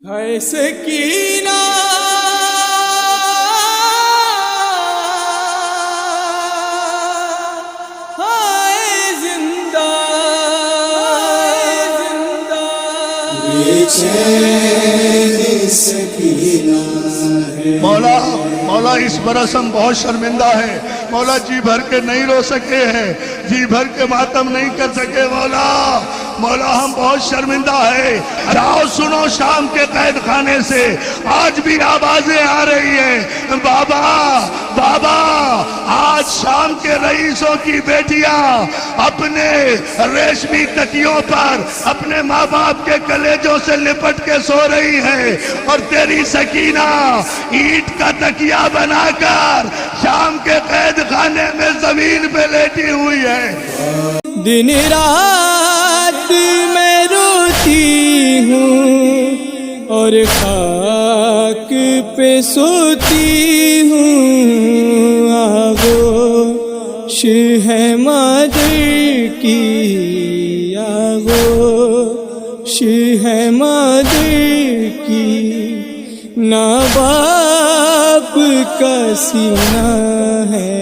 ہے سکینہ ہے زندہ بے چین سکینہ ہے۔ مولا اس برس ہم بہت شرمندہ ہیں مولا، جی بھر کے نہیں رو سکے ہیں، جی بھر کے ماتم نہیں کر سکے مولا ہم بہت شرمندہ ہیں۔ جاؤ سنو شام کے قید خانے سے آج بھی آوازیں آ رہی ہیں، بابا بابا آج شام کے رئیسوں کی بیٹیاں اپنے ریشمی تکیوں پر اپنے ماں باپ کے کلیجوں سے لپٹ کے سو رہی ہیں، اور تیری سکینہ اینٹ کا تکیہ بنا کر شام کے قید خانے میں زمین پہ لیٹی ہوئی ہے۔ دن رات میں روتی ہوں اور خاک پہ سوتی ہوں، آغوش ہے مادر کی، آغوش ہے مادر کی، نہ باپ کا سینہ ہے